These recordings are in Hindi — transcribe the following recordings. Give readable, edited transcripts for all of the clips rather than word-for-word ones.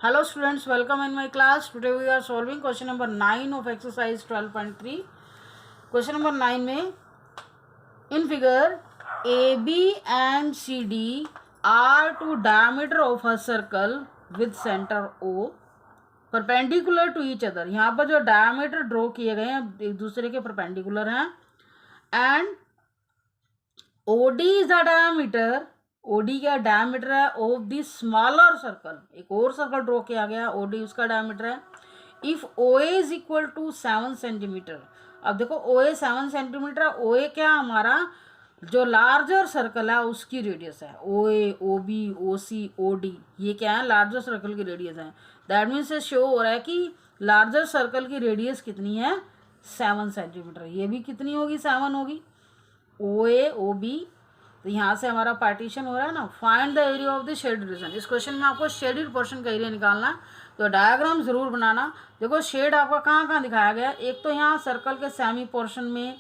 Hello students, welcome in my class. Today we are solving question number 9 of exercise 12.3. Question number 9 में in figure AB and CD are two diameter of a circle with center O perpendicular to each other. यहाँ पर जो diameter draw किए गए हैं एक दूसरे के perpendicular हैं and OD is the diameter. OD का डायमीटर है ऑफ द स्मॉलर सर्कल. एक और सर्कल ड्रॉ किया गया, ओडी उसका डायमीटर है. If O A is equal to 7 centimetre. अब देखो ओ ए 7 सेंटीमीटर है. ओ ए क्या हमारा जो लार्जर सर्कल है उसकी रेडियस है. ओ ए, ओ बी, ओ सी, ओ डी ये क्या है लार्जर सर्कल की रेडियस है. दैट मीन्स से शो हो रहा है कि लार्जर सर्कल की रेडियस कितनी है 7 सेंटीमीटर. ये भी कितनी होगी 7 होगी. ओ ए, ओ बी तो यहाँ से हमारा पार्टीशन हो रहा है ना. Find the area of the shaded region. इस क्वेश्चन में आपको शेडेड पोर्शन का एरिया निकालना है. तो डायग्राम जरूर बनाना. देखो शेड आपका कहाँ कहाँ दिखाया गया. एक तो यहाँ सर्कल के सेमी पोर्शन में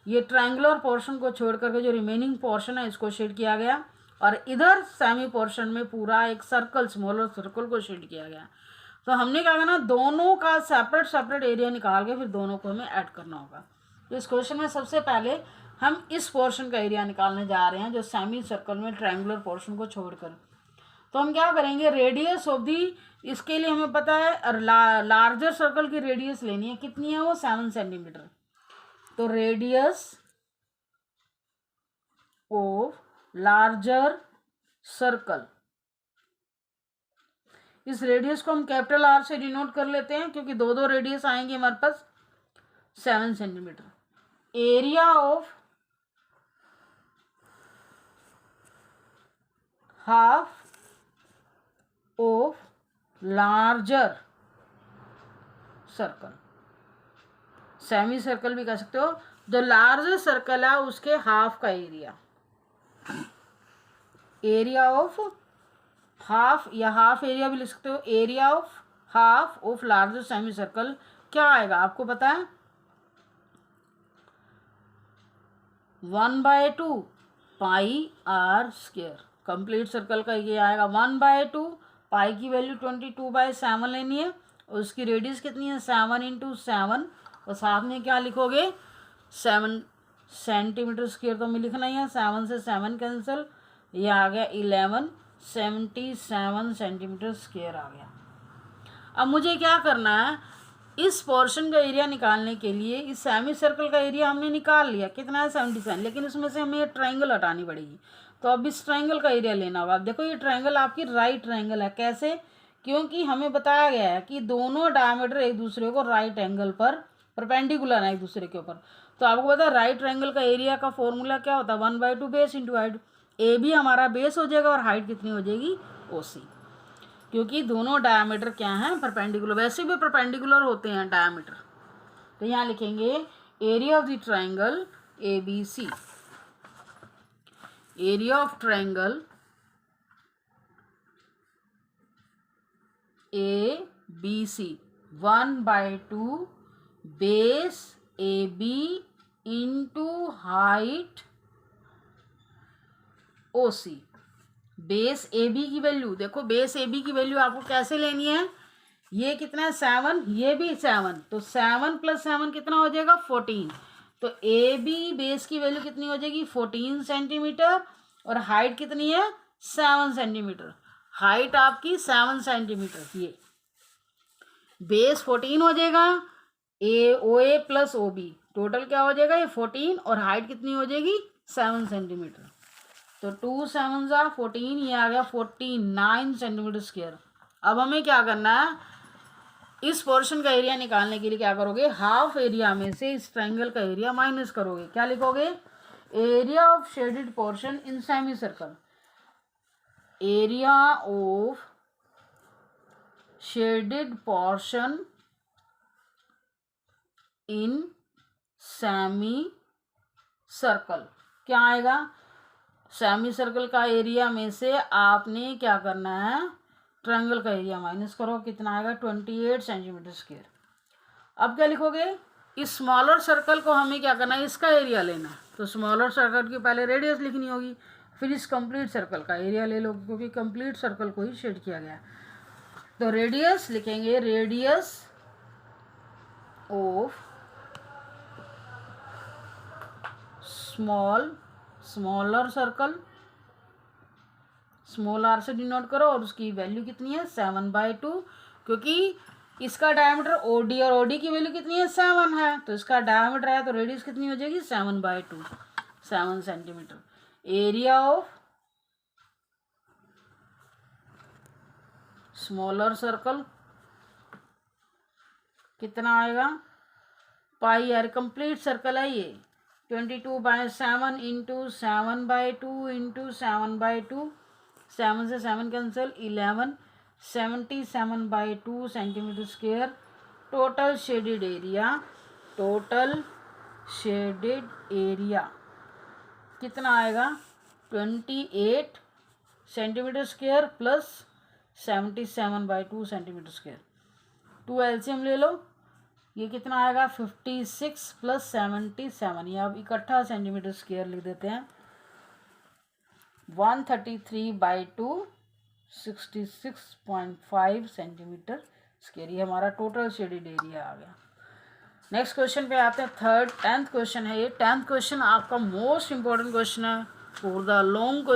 ये ट्रायंगुलर पोर्शन को छोड़ करके जो रिमेनिंग पोर्शन है इसको शेड किया गया. और इधर सेमी पोर्शन में पूरा एक सर्कल स्मॉलर सर्कल को शेड किया गया. तो हमने क्या करना दोनों का सेपरेट सेपरेट एरिया निकाल के फिर दोनों को हमें ऐड करना होगा. तो इस क्वेश्चन में सबसे पहले हम इस पोर्शन का एरिया निकालने जा रहे हैं जो सेमी सर्कल में ट्रायंगुलर पोर्शन को छोड़कर. तो हम क्या करेंगे रेडियस ऑफ दी इसके लिए हमें पता है लार्जर सर्कल की रेडियस लेनी है. कितनी है वो 7 सेंटीमीटर. तो रेडियस ऑफ लार्जर सर्कल इस रेडियस को हम कैपिटल आर से डिनोट कर लेते हैं क्योंकि दो दो रेडियस आएंगे हमारे पास 7 centimetre. Area of half of larger circle. Semi circle भी कह सकते हो. जो लार्जर सर्कल है उसके हाफ का एरिया. एरिया ऑफ हाफ या हाफ एरिया भी लिख सकते हो. Area of half of larger semi circle क्या आएगा आपको पता है 1/2 पाई आर स्क्वायर. कंप्लीट सर्कल का ये आएगा 1/2. पाई की वैल्यू 22/7 लेनी है. उसकी रेडियस कितनी है 7 × 7. और साथ में क्या लिखोगे 7 सेंटीमीटर स्क्वायर तो हमें लिखना ही है. 7 से 7 कैंसिल. ये आ गया 1177 सेंटीमीटर स्क्वायर आ गया. अब मुझे क्या करना है इस पोर्शन का एरिया निकालने के लिए इस सेमी सर्कल का एरिया हमने निकाल लिया कितना है 77. लेकिन इसमें से हमें ट्रायंगल हटानी पड़ेगी. तो अब इस ट्रायंगल का एरिया लेना होगा. अब देखो ये ट्रायंगल आपकी राइट ट्रायंगल है. कैसे क्योंकि हमें बताया गया है कि दोनों डायमीटर एक दूसरे को राइट एंगल पर परपेंडिकुलर है एक दूसरे के ऊपर. तो आपको पता है राइट ट्रायंगल का एरिया का फॉर्मूला क्या होता है 1/2 बेस इंटू हाइट. ए भी हमारा बेस हो जाएगा और हाइट कितनी हो जाएगी OC. क्योंकि दोनों डायमीटर क्या हैं परपेंडिकुलर. वैसे भी परपेंडिकुलर होते हैं डायमीटर. तो यहाँ लिखेंगे area of the triangle ABC. Area of triangle ABC 1/2 base AB into height OC. Base AB की वैल्यू देखो बेस AB की वैल्यू आपको कैसे लेनी है. ये कितना है 7. ये भी 7. तो 7 + 7 कितना हो जाएगा 14. तो AB बेस की वैल्यू कितनी हो जाएगी 14 सेंटीमीटर. और हाइट कितनी है 7 सेंटीमीटर. हाइट आपकी 7 सेंटीमीटर. ये बेस 14 हो जाएगा. OA + OB टोटल क्या हो जाएगा ये 14. और हाइट कितनी हो जाएगी 7 सेंटीमीटर. तो 2 7 × 14 ये आ गया 49 सेंटीमीटर स्क्वायर. अब हमें क्या करना है इस पोर्शन का एरिया निकालने के लिए क्या करोगे हाफ एरिया में से इस ट्रायंगल का एरिया माइनस करोगे. क्या लिखोगे area of shaded portion in semi circle. Area of shaded portion in semi circle क्या आएगा. सेमी सर्कल का एरिया में से आपने क्या करना है ट्रायंगल का एरिया माइनस करो. कितना आएगा 28 सेंटीमीटर स्क्वायर. अब क्या लिखोगे इस स्मॉलर सर्कल को हमें क्या करना है इसका एरिया लेना है. तो स्मॉलर सर्कल की पहले रेडियस लिखनी होगी. फिर इस कंप्लीट सर्कल का एरिया ले लो क्योंकि कंप्लीट सर्कल को ही शेड किया गया है. तो रेडियस लिखेंगे, radius of smaller circle, small R से डिनोट करो, और उसकी वैल्यू कितनी है 7/2, क्योंकि इसका डायमीटर ओडी और ओडी की वैल्यू कितनी है 7 है, तो इसका डायमीटर है तो रेडियस कितनी हो जाएगी 7/2, 7 centimetre. Area of smaller circle कितना आएगा, पाई आर, कंप्लीट सर्कल है ये, 22/7 इंटू 7/2 इंटू 7/2, 7 से 7 cancel, 11, 77/2 centimetre square. Total shaded area, total shaded area कितना आएगा 28 centimetre square plus 77/2 centimetre square. 2 LCM ले लो, ये कितना आएगा 56 प्लस 77, ये आप इकट्ठा सेंटीमीटर स्क्वेयर लिख देते हैं, 133/2 66.5 सेंटीमीटर स्क्वेयर, ये हमारा टोटल शेडेड एरिया आ गया। नेक्स्ट क्वेश्चन पे आते हैं, 10th क्वेश्चन है ये। 10th क्वेश्चन आपका मोस्ट इंपॉर्टेंट क्वेश्चन है फॉर द लॉन्ग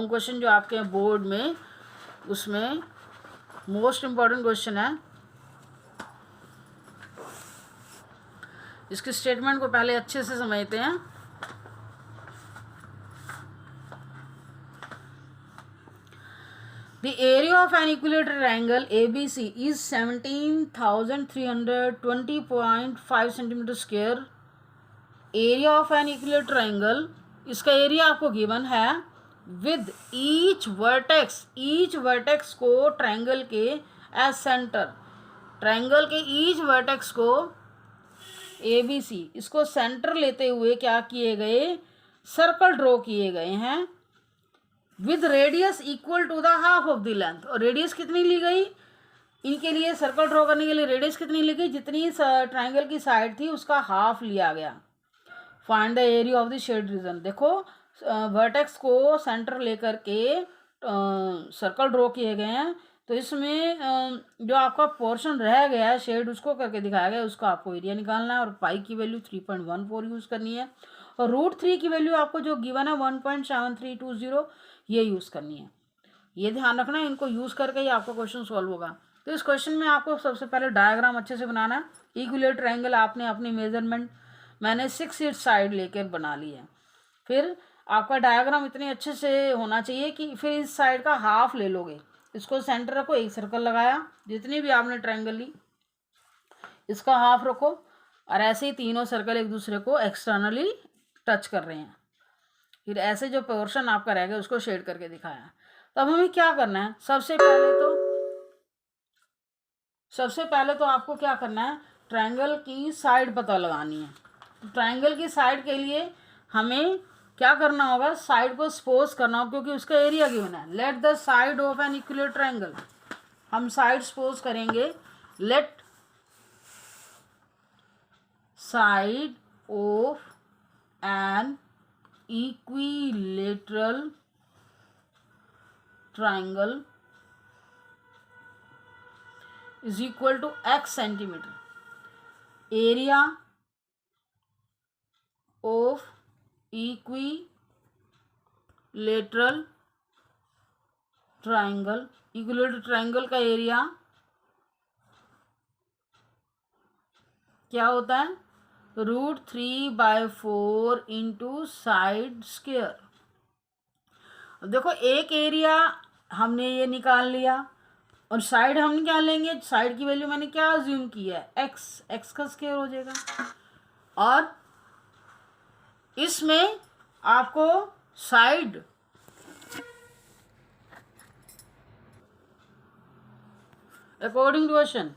क्वेश्चन जो आपके बोर्ड में, उसमें मोस्ट इंपॉर्टेंट क्वेश्चन है। इसके स्टेटमेंट को पहले अच्छे से समझते हैं। The area of an equilateral triangle ABC is 17,320.5 centimetre square. Area of an equilateral triangle, इसका एरिया आपको गिवन है विद ईच वर्टेक्स को ट्रायंगल के एज सेंटर, ट्रायंगल के ईच वर्टेक्स को ABC, इसको सेंटर लेते हुए क्या किए गए, सर्कल ड्रॉ किए गए हैं with radius equal to the half of the length. और रेडियस कितनी ली गई इनके लिए, सर्कल ड्रॉ करने के लिए रेडियस कितनी ली गई, जितनी ट्रायंगल की साइड थी उसका हाफ लिया गया। Find the area of the shade region, देखो वर्टेक्स को सेंटर लेकर के सर्कल ड्रॉ किए गए हैं, तो इसमें जो आपका पोर्शन रह गया है शेड, उसको करके दिखाया गया, उसका आपको एरिया निकालना है। और पाई की वैल्यू 3.14 यूज़ करनी है, और √3 की वैल्यू आपको जो गिवन है 1.7320 ये यूज़ करनी है। ये ध्यान रखना है, इनको यूज़ करके ही आपका क्वेश्चन सॉल्व होगा। तो इस क्वेश्चन में आपको सबसे पहले डायग्राम अच्छे से बनाना है। इक्विलेटरल ट्रायंगल आपने अपनी मेजरमेंट, मैंने 6 साइड लेकर बना ली है। फिर आपका डायग्राम इतने अच्छे से होना चाहिए कि फिर इस साइड का हाफ ले लोगे, इसको सेंटर रखो, एक सर्कल लगाया, जितनी भी आपने ट्रायंगल ली इसका हाफ रखो, और ऐसे ही तीनों सर्कल एक दूसरे को एक्सटर्नली टच कर रहे हैं। फिर ऐसे जो पोर्शन आपका रह गया उसको शेड करके दिखाया। तो अब हमें क्या करना है, सबसे पहले तो आपको क्या करना है, ट्रायंगल की साइड पता लगानी है। ट्रायंगल की साइड के लिए हमें क्या करना होगा, साइड को सपोज करना होगा, क्योंकि उसका एरिया गिवन है। Let the side of an equilateral triangle, हम साइड सपोज करेंगे, let side of an equilateral triangle is equal to x centimetre. Area of equilateral triangle, equilateral triangle का एरिया क्या होता है, √3/4 इंटू साइड स्क्वायर। देखो एक एरिया हमने ये निकाल लिया, और साइड हम क्या लेंगे, साइड की वैल्यू मैंने क्या अज्यूम की है, x का स्क्वायर हो जाएगा। और इसमें आपको साइड अकॉर्डिंग टू क्वेश्चन,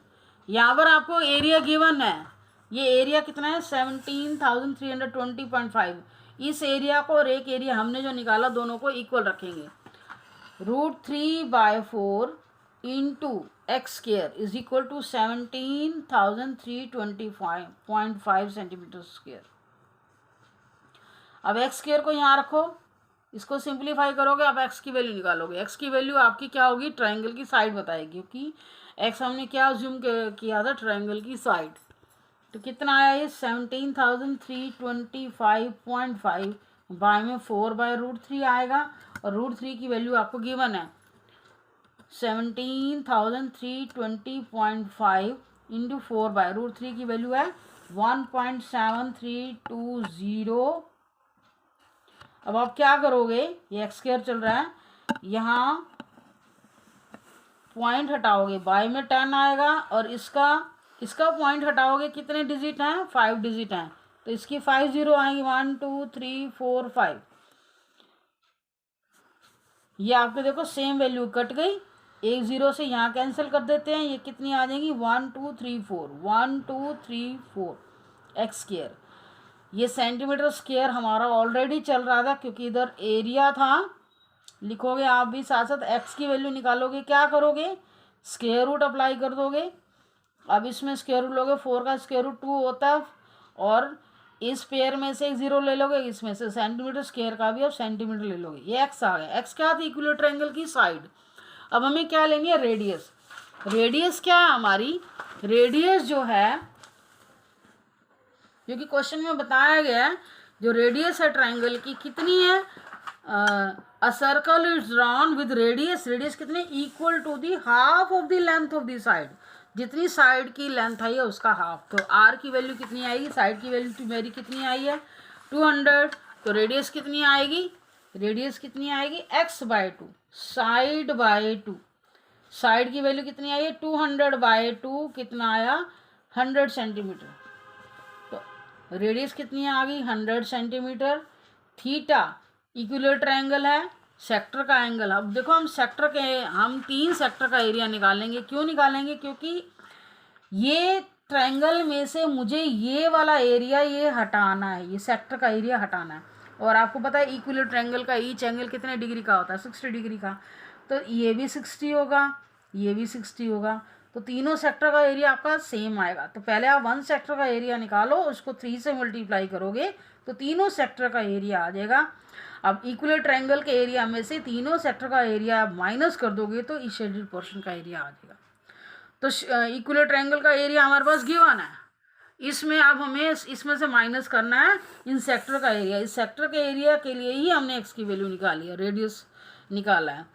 यहाँ पर आपको एरिया गिवन है, ये एरिया कितना है 17,320.5। इस एरिया को और एक एरिया हमने जो निकाला दोनों को इक्वल रखेंगे। √3/4 into x square is equal to 17,325.5 centimetre square. अब x स्क्वायर को यहाँ रखो, इसको सिंप्लीफाई करोगे, आप एक्स की वैल्यू निकालोगे। एक्स की वैल्यू आपकी क्या होगी, ट्रायंगल की साइड बताएगी, क्योंकि एक्स हमने क्या अज्यूम किया था, ट्रायंगल की साइड। तो कितना आया ये 17,325.5 बाय में 4/√3 आएगा, और √3 की वैल्यू आपको गिवन है 17,320.5 इंटू 4/√3 की वैल्यू है 1.7320। अब आप क्या करोगे, ये एक्स स्क्वायर चल रहा है, यहाँ पॉइंट हटाओगे, बाय में 10 आएगा, और इसका पॉइंट हटाओगे, कितने डिजिट हैं, 5 डिजिट हैं, तो इसकी 5 जीरो आएंगी, 1 2 3 4 5। ये आपके देखो सेम वैल्यू कट गई, एक जीरो से यहाँ कैंसिल कर देते हैं, ये कितनी आ जाएंगी 1 2 3 4 1 2 3 4 एक्स स्क्वायर। ये सेंटीमीटर स्क्वायर हमारा ऑलरेडी चल रहा था, क्योंकि इधर एरिया था। लिखोगे आप भी साथ साथ, एक्स की वैल्यू निकालोगे, क्या करोगे, स्क्वायर रूट अप्लाई कर दोगे। अब इसमें स्क्वायर रूट लोगे, 4 का स्क्वायर रूट 2 होता है, और इस पेयर में से एक जीरो ले लोगे, इसमें से सेंटीमीटर स्क्वायर का भी अब सेंटीमीटर ले लोगे। ये एक्स आ गया। एक्स क्या थी, इक्विलेटरल ट्रायंगल की साइड। अब हमें क्या लेनी है, रेडियस। रेडियस क्या है हमारी, रेडियस जो है, क्योंकि क्वेश्चन में बताया गया है जो रेडियस है ट्रायंगल की कितनी है, a circle is drawn with radius, radius कितने, equal to the half of the length of the side, जितनी साइड की लेंथ आई है उसका हाफ। तो आर की वैल्यू कितनी आएगी, साइड की वैल्यू मेरी कितनी आई है 200, तो रेडियस कितनी आएगी, रेडियस कितनी आएगी x/2, साइड बाय 2, साइड की वैल्यू कितनी आई है 200/2, कितना आया 100 सेंटीमीटर। तो रेडियस कितनी आ गई 100 सेंटीमीटर। थीटा इक्विलेटरल ट्रायंगल है, सेक्टर का एंगल। अब देखो हम 3 सेक्टर का एरिया निकालेंगे। क्यों निकालेंगे, क्योंकि ये ट्रायंगल में से मुझे ये वाला एरिया ये हटाना है, ये सेक्टर का एरिया हटाना है। और आपको पता है इक्विलेटरल ट्रायंगल का ईच एंगल कितने डिग्री का होता है, 60 डिग्री का। तो ये भी 60 होगा, ये भी 60 होगा, तो तीनों सेक्टर का एरिया आपका सेम आएगा। तो पहले आप 1 सेक्टर का एरिया निकालो, उसको 3 से मल्टीप्लाई करोगे तो तीनों सेक्टर का एरिया आ जाएगा। अब इक्विलेटरल ट्रायंगल के एरिया में से तीनों सेक्टर का एरिया आप माइनस कर दोगे तो इस शेडेड पोर्शन का एरिया आ जाएगा। तो इक्विलेटरल ट्रायंगल का एरिया हमारे पास गिवन है, इसमें अब हमें इसमें से माइनस करना है इन सेक्टर का एरिया। इस सेक्टर के एरिया के लिए ही हमने एक्स की वैल्यू निकाली है, रेडियस निकाला है।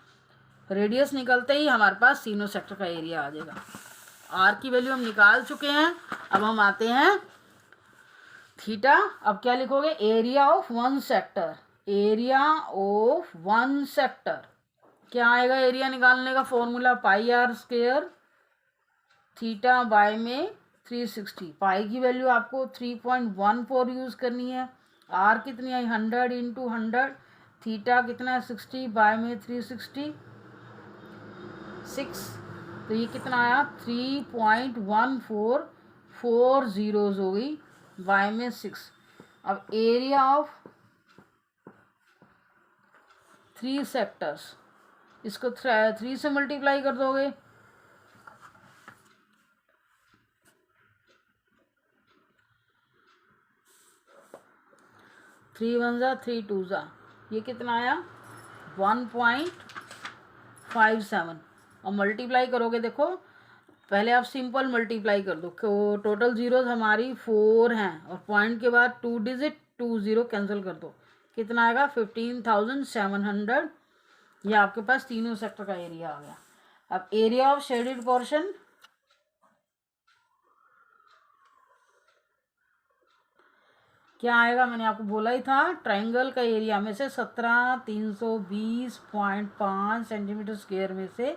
रेडियस निकलते ही हमारे पास तीनों सेक्टर का एरिया आ जाएगा। आर की वैल्यू हम निकाल चुके हैं। अब हम आते हैं थीटा। अब क्या लिखोगे, area of 1 sector, area of 1 sector क्या आएगा, एरिया निकालने का फॉर्मूला πr² थीटा बाय में 360। पाई की वैल्यू आपको 3.14 यूज़ करनी है। आर कितनी आई 100 इंटू 100, थीटा कितना है 60 बाय में 360 6, तो ये कितना आया 3.1440 हो गई बाय में 6। अब एरिया ऑफ 3 सेक्टर्स, इसको 3 से मल्टीप्लाई कर दोगे, थ्री 1 जा 3 2 जा, ये कितना आया 1.57। और मल्टीप्लाई करोगे, देखो पहले आप सिंपल मल्टीप्लाई कर दो, टोटल जीरोज हमारी 4 हैं, और पॉइंट के बाद 2 डिजिट 2 0 कैंसिल कर दो, कितना आएगा 15,700। ये आपके पास तीनों सेक्टर का एरिया आ गया। अब एरिया ऑफ शेडेड पोर्शन क्या आएगा, मैंने आपको बोला ही था, ट्रायंगल का एरिया में से 17,320.5 सेंटीमीटर स्क्वायर में से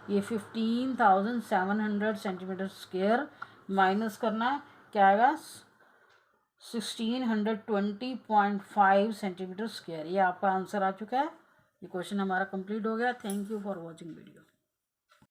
ये 15,700 सेंटीमीटर स्क्वायर माइनस करना है, क्या आएगा 1620.5 सेंटीमीटर स्क्वायर। ये आपका आंसर आ चुका है। ये क्वेश्चन हमारा कंप्लीट हो गया। Thank you for watching video.